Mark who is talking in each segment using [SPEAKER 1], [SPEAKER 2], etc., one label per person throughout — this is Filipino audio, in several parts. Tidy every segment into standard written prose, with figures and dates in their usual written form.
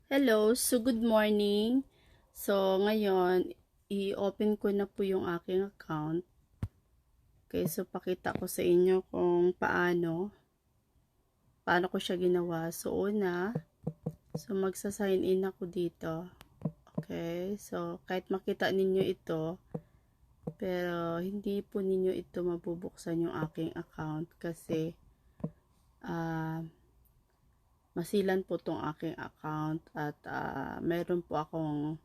[SPEAKER 1] Hello, so good morning. So ngayon, i-open ko na po yung aking account. Okay, so pakita ko sa inyo kung paano ko siya ginawa. So una, magsa-sign in ako dito. Okay, so kahit makita ninyo ito, pero hindi po ninyo ito mabubuksan yung aking account kasi masilan po tong aking account at meron po akong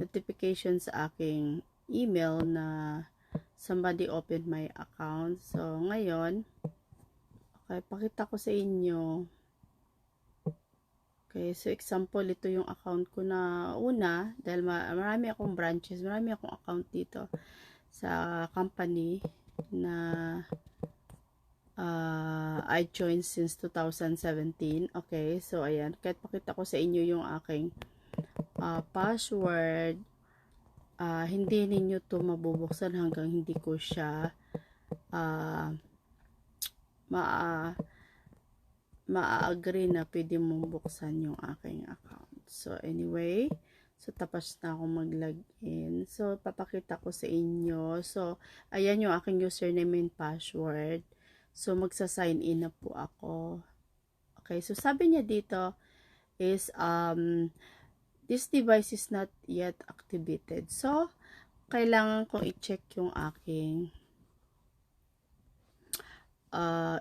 [SPEAKER 1] notification sa aking email na somebody opened my account. So, ngayon, okay, pakita ko sa inyo. Okay, so example, ito yung account ko na una, dahil marami akong branches, marami akong account dito sa company na I joined since 2017. Okay, so ayan, kahit pakita ko sa inyo yung aking password, hindi ninyo to mabubuksan hanggang hindi ko siya uh, ma-agree na pwede mong buksan yung aking account. So anyway, so tapos na akong mag-login. So papakita ko sa inyo. So ayan yung aking username and password. So magsa-sign in na po ako. Okay, so sabi niya dito is this device is not yet activated. So kailangan kong i-check yung aking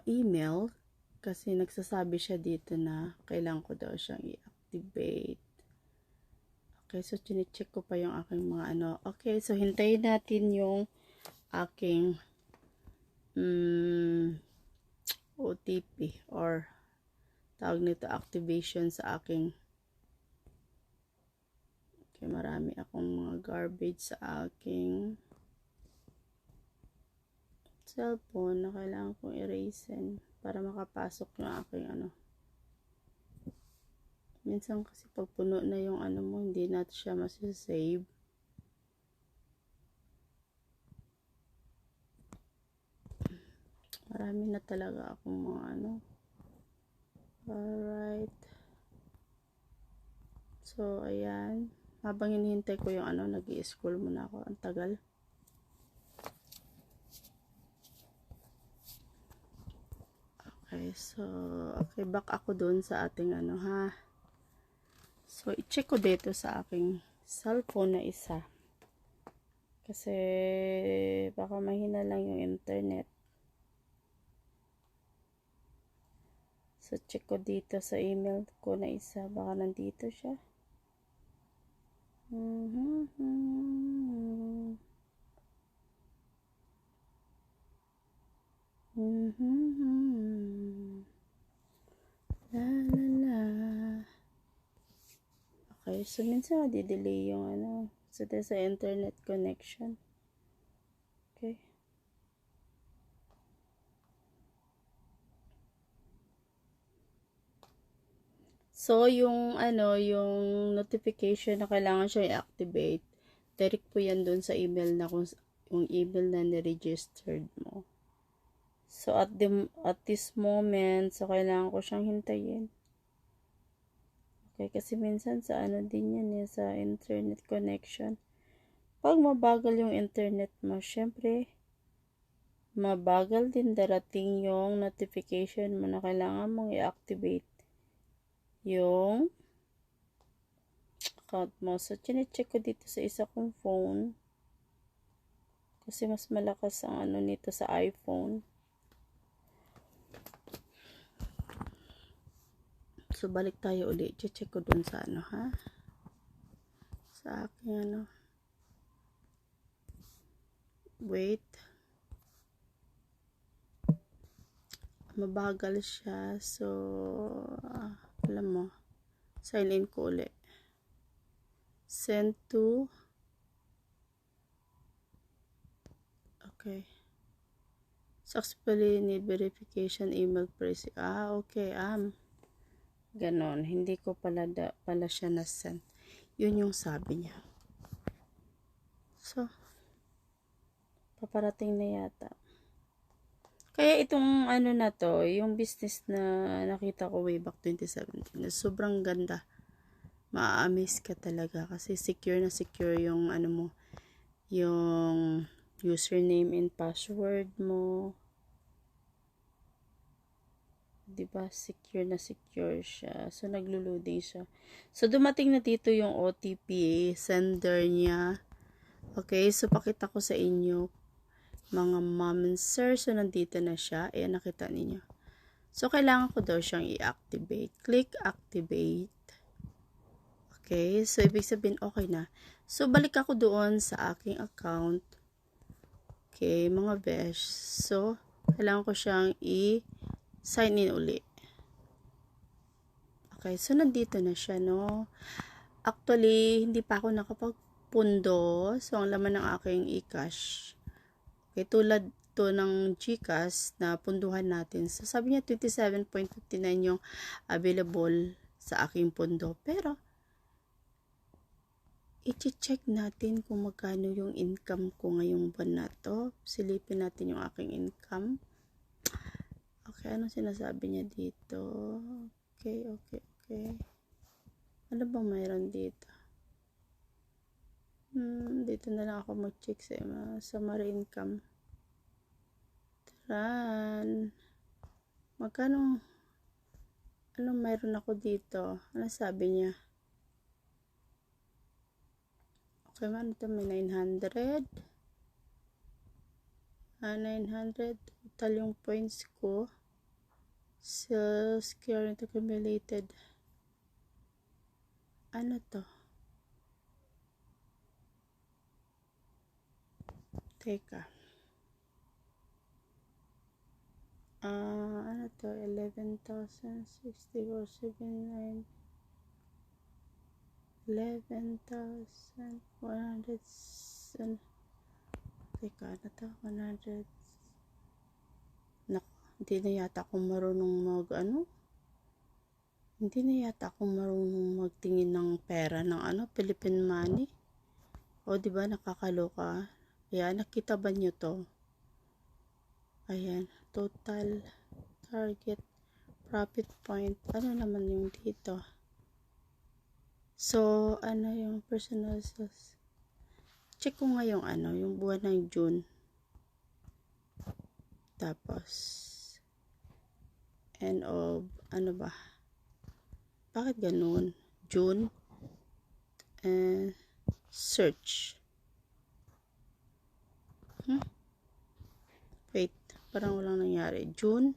[SPEAKER 1] email kasi nagsasabi siya dito na kailangan ko daw siyang i-activate. Okay, so chine-check ko pa yung aking mga ano. Okay, so hintayin natin yung aking OTP or tawag nito activation sa aking. Okay, marami akong mga garbage sa aking cellphone na kailangan kong erasein para makapasok yung aking ano. Minsan kasi pag puno na yung ano mo, hindi natin siya masasave. Marami na talaga akong mga ano. Alright. So, ayan. Habang hinihintay ko yung ano, nag-i-scroll muna ako. Ang tagal. Okay, so, okay, back ako dun sa ating ano ha. So, i-check ko dito sa aking cellphone na isa. Kasi, baka mahina lang yung internet. So, check ko dito sa email ko na isa. Baka nandito siya. La la la. Okay, so minsan di-delay yung ano. So, sa internet connection. Okay. So, yung ano, yung notification na kailangan siya i-activate, direct po yan dun sa email na kung yung email na ni-registered mo. So, at this moment, so kailangan ko siyang hintayin. Okay, kasi minsan sa ano din yan eh, sa internet connection. Pag mabagal yung internet mo, syempre, mabagal din darating yung notification mo na kailangan mong i-activate yung account mo. So, chinecheck ko dito sa isa kong phone. Kasi mas malakas ang ano nito sa iPhone. So, balik tayo ulit. Check ko dun sa ano, ha? Sa akin, ano. Wait. Mabagal siya. So, alam mo, sign in ko ulit. Send to. Okay. Successfully need verification email press. Okay. Ganon. Hindi ko pala siya na-send. Yun yung sabi niya. So, paparating na yata. Kaya itong ano na to, yung business na nakita ko way back 2017, na sobrang ganda. ma-amaze ka talaga kasi secure na secure yung ano mo, yung username and password mo. 'Di ba? Secure na secure siya. So naglo-loading siya. So dumating na dito yung OTP sender niya. Okay, so pakita ko sa inyo mga mom and sir. So nandito na siya. Ayan, nakita niyo. So kailangan ko daw siyang i-activate. Click activate. Okay, so ibig sabihin okay na. So balik ako doon sa aking account. Okay, mga besh. So kailangan ko siyang i-sign in uli. Okay, so nandito na siya, no? Actually, hindi pa ako nakapagpundo. So ang laman ng aking e-cash. Okay, tulad to ng GCash na punduhan natin. So sabi niya 27.59 yung available sa aking pundo. Pero i-check natin kung magkano yung income ko ngayong buwan na to. Silipin natin yung aking income. Okay, anong sinasabi niya dito? Okay. Ano bang mayroon dito? Dito na lang ako mag-check sa summary income. Taran. Magkano? Anong mayroon ako dito? Ano sabi niya? Okay, man ito may 900. 900 total yung points ko. So, secure ito accumulated. Ano to? Teka. Ano to? 11,064.79 11,100. Teka, ano to? 100. Naku, hindi na yata ako marunong hindi na yata ako marunong magtingin ng pera ng Philippine money. O, diba, nakakaloka. Ayan, nakita ba nyo to? Ayan, total, target, profit point. Ano naman yung dito? So, ano yung personal sales? Check ko nga yung yung buwan ng June. Tapos, end of, ano ba? Bakit ganun? June, search. Wait, parang walang nangyari. June,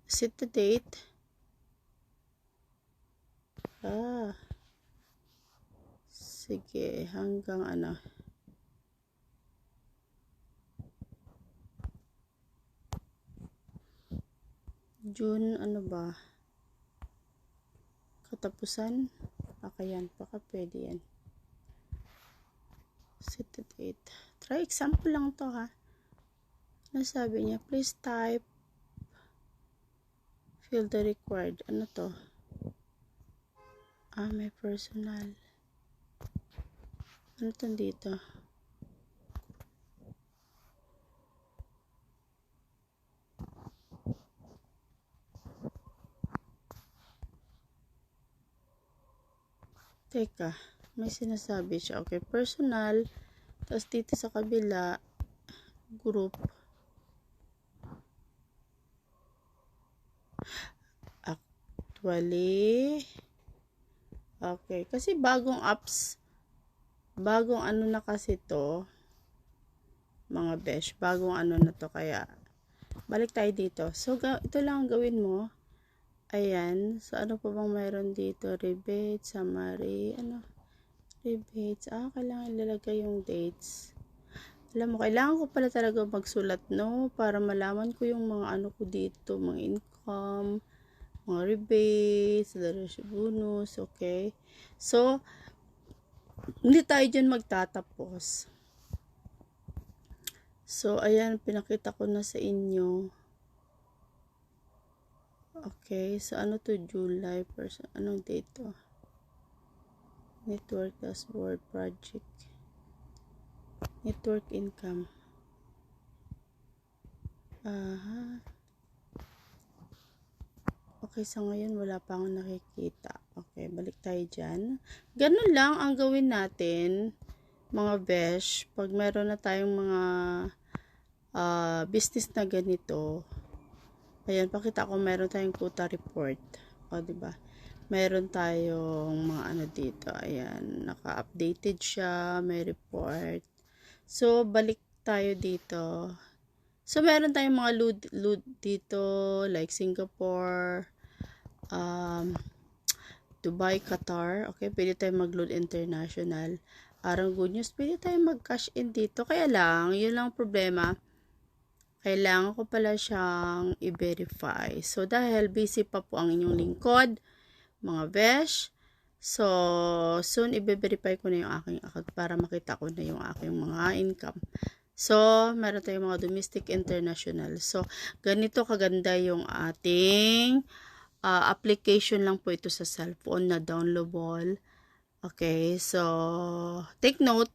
[SPEAKER 1] set the date. Sige, hanggang June, ano ba? Katapusan? Baka yan, baka pwede yan. Set the date. Try example lang to, ha. Ano sabi niya? Please type. Fill the required. Ano to? May personal. Ano to dito? Teka, may sinasabi siya. Okay, personal. Tapos dito sa kabila, group. Actually, okay. Kasi bagong apps, bagong na kasi to, mga besh. Bagong na to, kaya balik tayo dito. So, ito lang ang gawin mo. Ayan. So, ano pa bang mayroon dito? Rebate, summary, rebates. Kailangan ilalagay yung dates. Alam mo, kailangan ko pala talaga magsulat, no? Para malaman ko yung mga ko dito, mga income, mga rebates, bonus, okay? So, hindi tayo dyan magtatapos. So, ayan, pinakita ko na sa inyo. Okay, so ano to? July 1st. Anong date to? Network dashboard project. Network income. Okay, so ngayon wala pa akong nakikita. Okay, balik tayo dyan. Ganun lang ang gawin natin, mga besh, pag meron na tayong mga business na ganito. Ayan, pakita ko, meron tayong quota report. O, diba? Meron tayong mga ano dito. Ayan, naka-updated siya, may report. So, balik tayo dito. So, meron tayong mga load dito, like Singapore, Dubai, Qatar. Okay, pwede tayong mag-load international. Arang good news, pwede tayong mag-cash in dito. Kaya lang, yun lang problema. Kailangan ko pala siyang i-verify. So, dahil busy pa po ang inyong lingkod, mga besh, so, soon i-verify ko na yung aking account para makita ko na yung aking mga income. So, meron tayong mga domestic, international. So, ganito kaganda yung ating application lang po ito sa cellphone na downloadable. Okay, so, take note,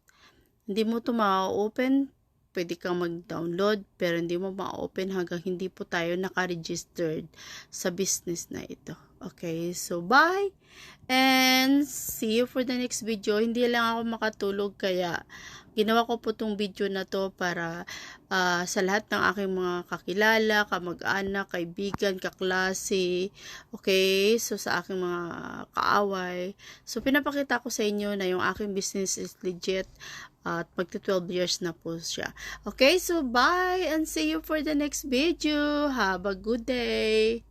[SPEAKER 1] hindi mo ito ma-open. Pwede kang mag-download, pero hindi mo ma-open hanggang hindi po tayo naka-registered sa business na ito. Okay, so bye! And see you for the next video. Hindi lang ako makatulog, kaya ginawa ko po tong video na to para sa lahat ng aking mga kakilala, kamag-anak, kaibigan, kaklase, okay, so sa aking mga kaaway. So pinapakita ko sa inyo na yung aking business is legit at magti 12 years na po siya. Okay, so bye and see you for the next video. Have a good day.